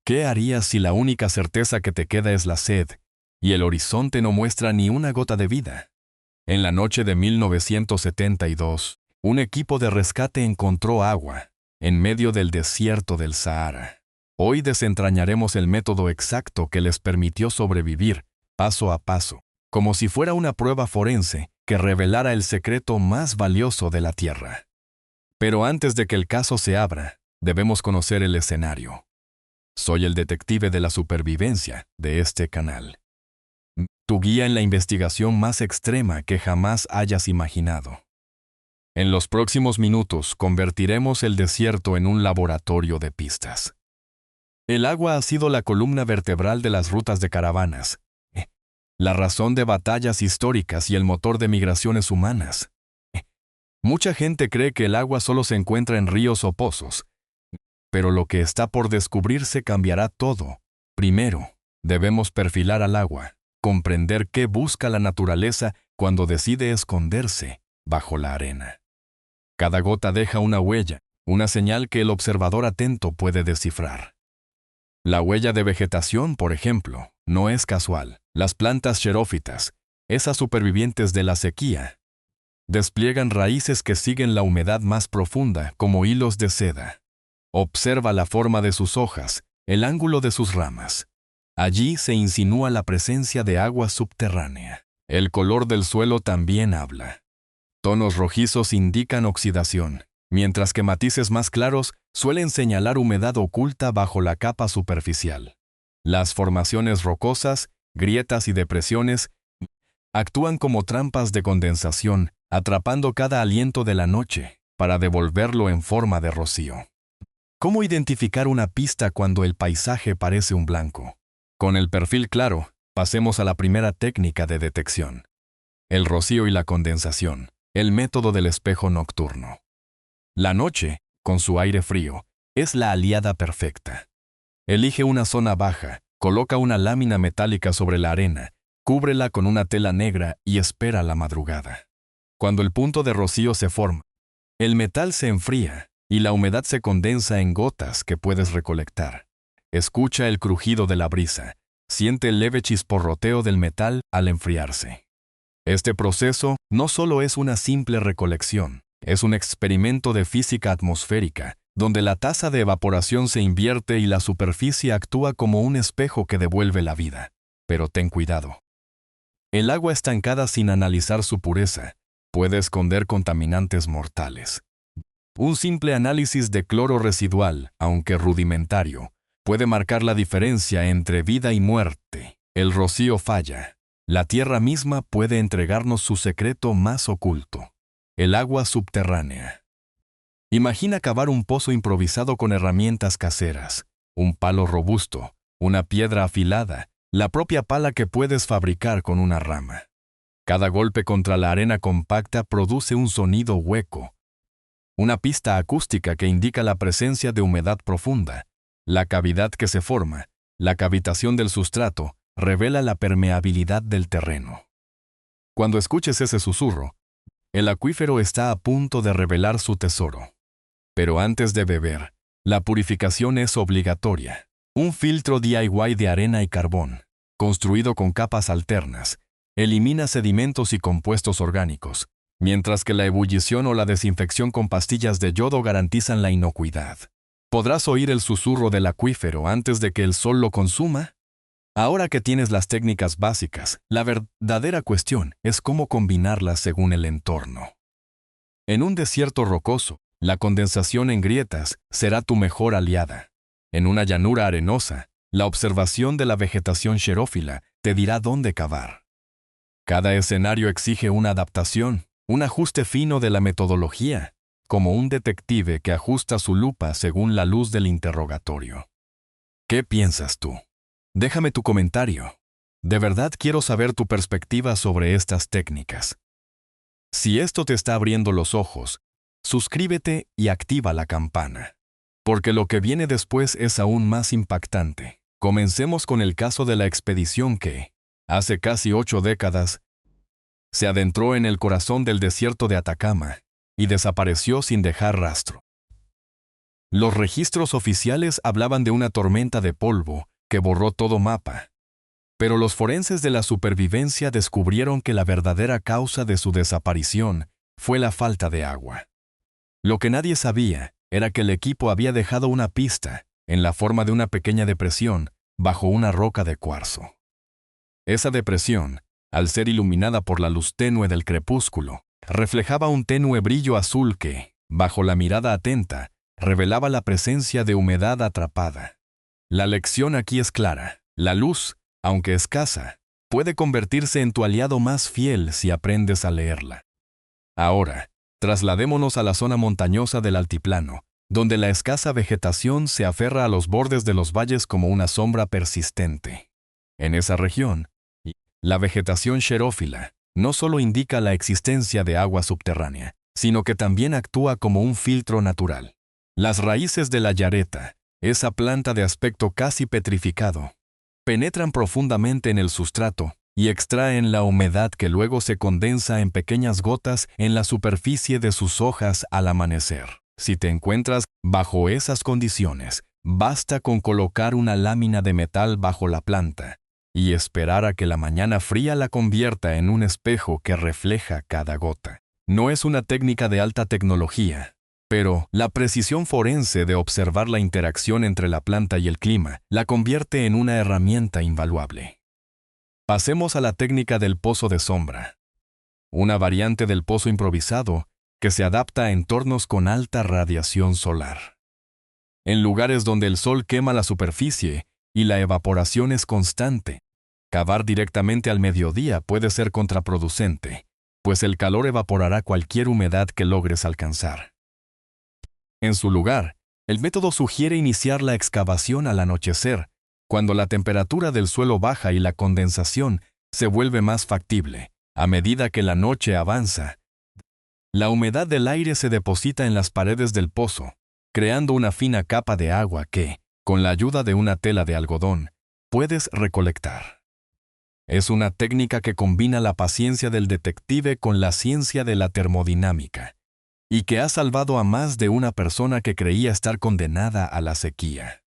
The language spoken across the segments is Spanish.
¿Qué harías si la única certeza que te queda es la sed y el horizonte no muestra ni una gota de vida? En la noche de 1972, un equipo de rescate encontró agua en medio del desierto del Sahara. Hoy desentrañaremos el método exacto que les permitió sobrevivir, paso a paso, como si fuera una prueba forense que revelara el secreto más valioso de la Tierra. Pero antes de que el caso se abra, debemos conocer el escenario. Soy el detective de la supervivencia de este canal. Tu guía en la investigación más extrema que jamás hayas imaginado. En los próximos minutos convertiremos el desierto en un laboratorio de pistas. El agua ha sido la columna vertebral de las rutas de caravanas, la razón de batallas históricas y el motor de migraciones humanas. Mucha gente cree que el agua solo se encuentra en ríos o pozos, pero lo que está por descubrirse cambiará todo. Primero, debemos perfilar al agua, comprender qué busca la naturaleza cuando decide esconderse bajo la arena. Cada gota deja una huella, una señal que el observador atento puede descifrar. La huella de vegetación, por ejemplo, no es casual. Las plantas xerófitas, esas supervivientes de la sequía, despliegan raíces que siguen la humedad más profunda como hilos de seda. Observa la forma de sus hojas, el ángulo de sus ramas. Allí se insinúa la presencia de agua subterránea. El color del suelo también habla. Tonos rojizos indican oxidación, mientras que matices más claros suelen señalar humedad oculta bajo la capa superficial. Las formaciones rocosas, grietas y depresiones actúan como trampas de condensación, atrapando cada aliento de la noche para devolverlo en forma de rocío. ¿Cómo identificar una pista cuando el paisaje parece un blanco? Con el perfil claro, pasemos a la primera técnica de detección. El rocío y la condensación, el método del espejo nocturno. La noche, con su aire frío, es la aliada perfecta. Elige una zona baja, coloca una lámina metálica sobre la arena, cúbrela con una tela negra y espera la madrugada. Cuando el punto de rocío se forma, el metal se enfría y la humedad se condensa en gotas que puedes recolectar. Escucha el crujido de la brisa, siente el leve chisporroteo del metal al enfriarse. Este proceso no solo es una simple recolección, es un experimento de física atmosférica, donde la tasa de evaporación se invierte y la superficie actúa como un espejo que devuelve la vida. Pero ten cuidado. El agua estancada sin analizar su pureza puede esconder contaminantes mortales. Un simple análisis de cloro residual, aunque rudimentario, puede marcar la diferencia entre vida y muerte. El rocío falla. La tierra misma puede entregarnos su secreto más oculto: el agua subterránea. Imagina cavar un pozo improvisado con herramientas caseras, un palo robusto, una piedra afilada, la propia pala que puedes fabricar con una rama. Cada golpe contra la arena compacta produce un sonido hueco, una pista acústica que indica la presencia de humedad profunda. La cavidad que se forma, la cavitación del sustrato, revela la permeabilidad del terreno. Cuando escuches ese susurro, el acuífero está a punto de revelar su tesoro. Pero antes de beber, la purificación es obligatoria. Un filtro DIY de arena y carbón, construido con capas alternas, elimina sedimentos y compuestos orgánicos, mientras que la ebullición o la desinfección con pastillas de yodo garantizan la inocuidad. ¿Podrás oír el susurro del acuífero antes de que el sol lo consuma? Ahora que tienes las técnicas básicas, la verdadera cuestión es cómo combinarlas según el entorno. En un desierto rocoso, la condensación en grietas será tu mejor aliada. En una llanura arenosa, la observación de la vegetación xerófila te dirá dónde cavar. Cada escenario exige una adaptación, un ajuste fino de la metodología, como un detective que ajusta su lupa según la luz del interrogatorio. ¿Qué piensas tú? Déjame tu comentario. De verdad quiero saber tu perspectiva sobre estas técnicas. Si esto te está abriendo los ojos, suscríbete y activa la campana, porque lo que viene después es aún más impactante. Comencemos con el caso de la expedición que, hace casi 8 décadas, se adentró en el corazón del desierto de Atacama y desapareció sin dejar rastro. Los registros oficiales hablaban de una tormenta de polvo que borró todo mapa. Pero los forenses de la supervivencia descubrieron que la verdadera causa de su desaparición fue la falta de agua. Lo que nadie sabía era que el equipo había dejado una pista en la forma de una pequeña depresión bajo una roca de cuarzo. Esa depresión, al ser iluminada por la luz tenue del crepúsculo, reflejaba un tenue brillo azul que, bajo la mirada atenta, revelaba la presencia de humedad atrapada. La lección aquí es clara. La luz, aunque escasa, puede convertirse en tu aliado más fiel si aprendes a leerla. Ahora, trasladémonos a la zona montañosa del altiplano, donde la escasa vegetación se aferra a los bordes de los valles como una sombra persistente. En esa región, la vegetación xerófila no solo indica la existencia de agua subterránea, sino que también actúa como un filtro natural. Las raíces de la yareta, esa planta de aspecto casi petrificado, penetran profundamente en el sustrato y extraen la humedad que luego se condensa en pequeñas gotas en la superficie de sus hojas al amanecer. Si te encuentras bajo esas condiciones, basta con colocar una lámina de metal bajo la planta y esperar a que la mañana fría la convierta en un espejo que refleja cada gota. No es una técnica de alta tecnología, pero la precisión forense de observar la interacción entre la planta y el clima la convierte en una herramienta invaluable. Pasemos a la técnica del pozo de sombra, una variante del pozo improvisado que se adapta a entornos con alta radiación solar. En lugares donde el sol quema la superficie y la evaporación es constante, cavar directamente al mediodía puede ser contraproducente, pues el calor evaporará cualquier humedad que logres alcanzar. En su lugar, el método sugiere iniciar la excavación al anochecer, cuando la temperatura del suelo baja y la condensación se vuelve más factible. A medida que la noche avanza, la humedad del aire se deposita en las paredes del pozo, creando una fina capa de agua que, con la ayuda de una tela de algodón, puedes recolectar. Es una técnica que combina la paciencia del detective con la ciencia de la termodinámica, y que ha salvado a más de una persona que creía estar condenada a la sequía.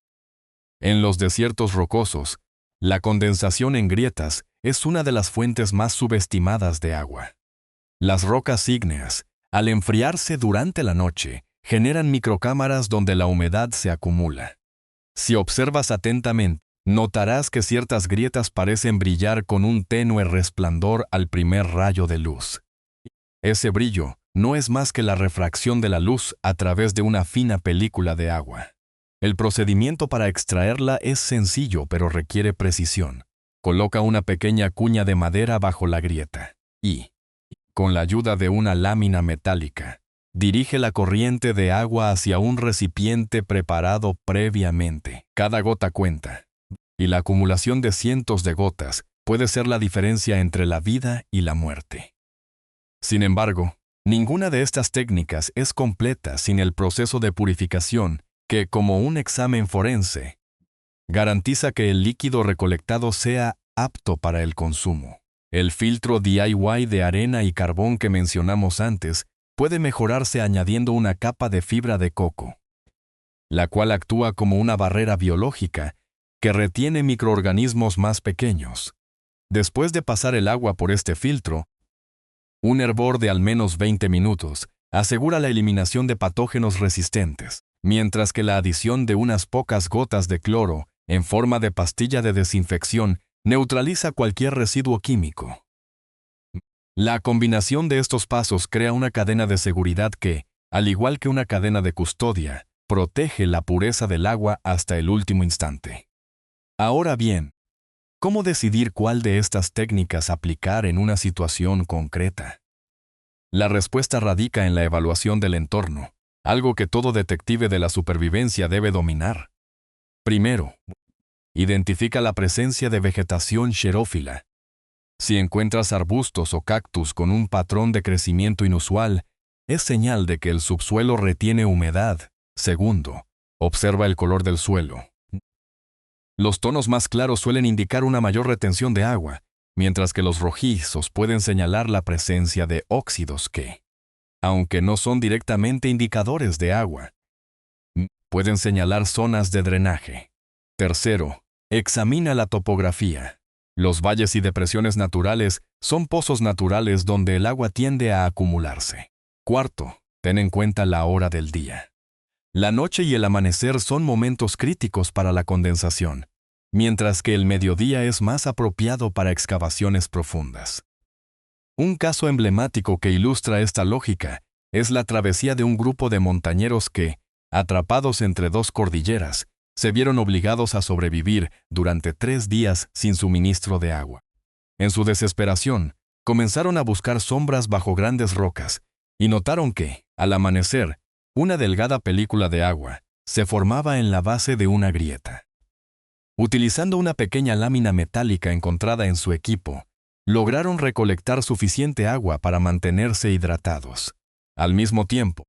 En los desiertos rocosos, la condensación en grietas es una de las fuentes más subestimadas de agua. Las rocas ígneas, al enfriarse durante la noche, generan microcámaras donde la humedad se acumula. Si observas atentamente, notarás que ciertas grietas parecen brillar con un tenue resplandor al primer rayo de luz. Ese brillo no es más que la refracción de la luz a través de una fina película de agua. El procedimiento para extraerla es sencillo, pero requiere precisión. Coloca una pequeña cuña de madera bajo la grieta y, con la ayuda de una lámina metálica, dirige la corriente de agua hacia un recipiente preparado previamente. Cada gota cuenta, y la acumulación de cientos de gotas puede ser la diferencia entre la vida y la muerte. Sin embargo, ninguna de estas técnicas es completa sin el proceso de purificación que, como un examen forense, garantiza que el líquido recolectado sea apto para el consumo. El filtro DIY de arena y carbón que mencionamos antes puede mejorarse añadiendo una capa de fibra de coco, la cual actúa como una barrera biológica que retiene microorganismos más pequeños. Después de pasar el agua por este filtro, un hervor de al menos 20 minutos asegura la eliminación de patógenos resistentes, mientras que la adición de unas pocas gotas de cloro en forma de pastilla de desinfección neutraliza cualquier residuo químico. La combinación de estos pasos crea una cadena de seguridad que, al igual que una cadena de custodia, protege la pureza del agua hasta el último instante. Ahora bien, ¿cómo decidir cuál de estas técnicas aplicar en una situación concreta? La respuesta radica en la evaluación del entorno, algo que todo detective de la supervivencia debe dominar. Primero, identifica la presencia de vegetación xerófila. Si encuentras arbustos o cactus con un patrón de crecimiento inusual, es señal de que el subsuelo retiene humedad. Segundo, observa el color del suelo. Los tonos más claros suelen indicar una mayor retención de agua, mientras que los rojizos pueden señalar la presencia de óxidos que, aunque no son directamente indicadores de agua, pueden señalar zonas de drenaje. Tercero, examina la topografía. Los valles y depresiones naturales son pozos naturales donde el agua tiende a acumularse. Cuarto, ten en cuenta la hora del día. La noche y el amanecer son momentos críticos para la condensación, mientras que el mediodía es más apropiado para excavaciones profundas. Un caso emblemático que ilustra esta lógica es la travesía de un grupo de montañeros que, atrapados entre dos cordilleras, se vieron obligados a sobrevivir durante 3 días sin suministro de agua. En su desesperación, comenzaron a buscar sombras bajo grandes rocas y notaron que, al amanecer, una delgada película de agua se formaba en la base de una grieta. Utilizando una pequeña lámina metálica encontrada en su equipo, lograron recolectar suficiente agua para mantenerse hidratados. Al mismo tiempo,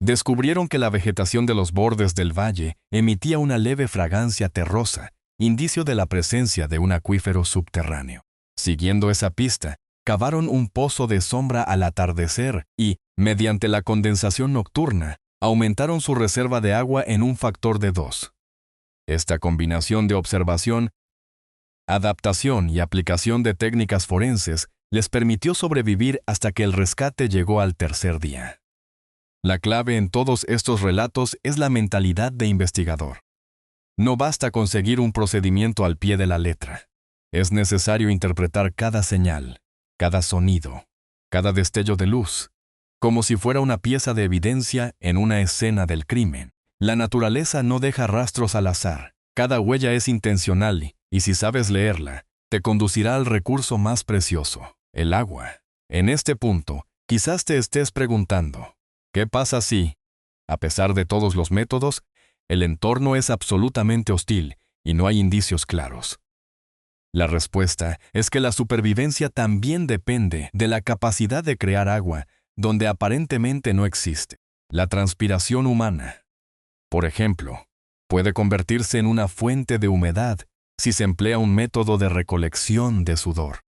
descubrieron que la vegetación de los bordes del valle emitía una leve fragancia terrosa, indicio de la presencia de un acuífero subterráneo. Siguiendo esa pista, cavaron un pozo de sombra al atardecer y, mediante la condensación nocturna, aumentaron su reserva de agua en un factor de 2. Esta combinación de observación, adaptación y aplicación de técnicas forenses les permitió sobrevivir hasta que el rescate llegó al tercer día. La clave en todos estos relatos es la mentalidad de investigador. No basta conseguir un procedimiento al pie de la letra. Es necesario interpretar cada señal, cada sonido, cada destello de luz, como si fuera una pieza de evidencia en una escena del crimen. La naturaleza no deja rastros al azar. Cada huella es intencional y si sabes leerla, te conducirá al recurso más precioso, el agua. En este punto, quizás te estés preguntando, ¿qué pasa si, a pesar de todos los métodos, el entorno es absolutamente hostil y no hay indicios claros? La respuesta es que la supervivencia también depende de la capacidad de crear agua donde aparentemente no existe. La transpiración humana, por ejemplo, puede convertirse en una fuente de humedad si se emplea un método de recolección de sudor.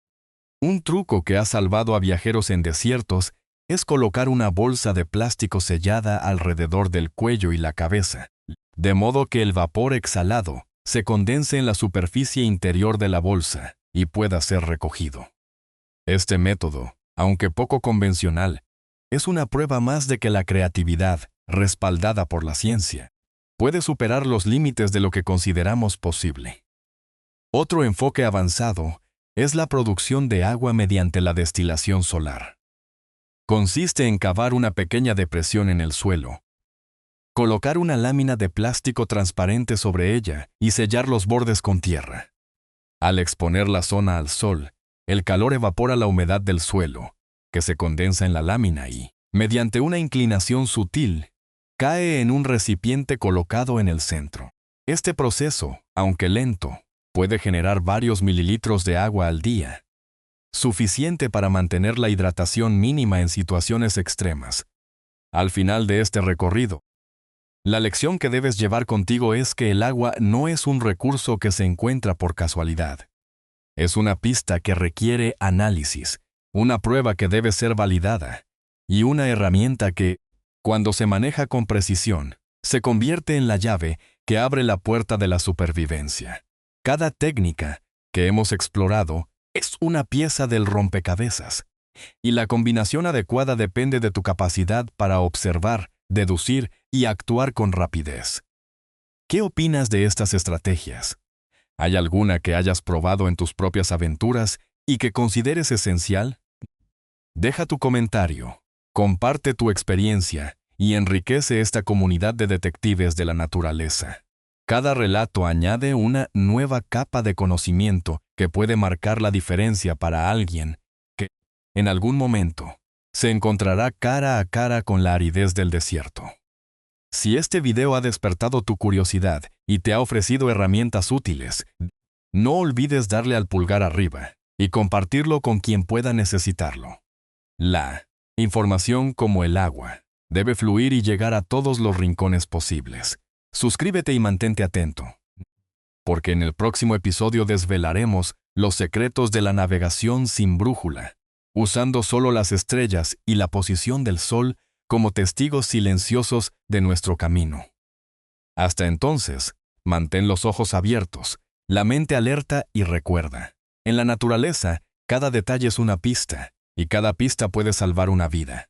Un truco que ha salvado a viajeros en desiertos es colocar una bolsa de plástico sellada alrededor del cuello y la cabeza, de modo que el vapor exhalado se condense en la superficie interior de la bolsa y pueda ser recogido. Este método, aunque poco convencional, es una prueba más de que la creatividad, respaldada por la ciencia, puede superar los límites de lo que consideramos posible. Otro enfoque avanzado es la producción de agua mediante la destilación solar. Consiste en cavar una pequeña depresión en el suelo, colocar una lámina de plástico transparente sobre ella y sellar los bordes con tierra. Al exponer la zona al sol, el calor evapora la humedad del suelo, que se condensa en la lámina y, mediante una inclinación sutil, cae en un recipiente colocado en el centro. Este proceso, aunque lento, puede generar varios mililitros de agua al día, suficiente para mantener la hidratación mínima en situaciones extremas. Al final de este recorrido, la lección que debes llevar contigo es que el agua no es un recurso que se encuentra por casualidad. Es una pista que requiere análisis, una prueba que debe ser validada, y una herramienta que, cuando se maneja con precisión, se convierte en la llave que abre la puerta de la supervivencia. Cada técnica que hemos explorado es una pieza del rompecabezas, y la combinación adecuada depende de tu capacidad para observar, deducir y actuar con rapidez. ¿Qué opinas de estas estrategias? ¿Hay alguna que hayas probado en tus propias aventuras y que consideres esencial? Deja tu comentario, comparte tu experiencia y enriquece esta comunidad de detectives de la naturaleza. Cada relato añade una nueva capa de conocimiento que puede marcar la diferencia para alguien que, en algún momento, se encontrará cara a cara con la aridez del desierto. Si este video ha despertado tu curiosidad y te ha ofrecido herramientas útiles, no olvides darle al pulgar arriba y compartirlo con quien pueda necesitarlo. La información, como el agua, debe fluir y llegar a todos los rincones posibles. Suscríbete y mantente atento, porque en el próximo episodio desvelaremos los secretos de la navegación sin brújula, usando solo las estrellas y la posición del sol como testigos silenciosos de nuestro camino. Hasta entonces, mantén los ojos abiertos, la mente alerta y recuerda. En la naturaleza, cada detalle es una pista, y cada pista puede salvar una vida.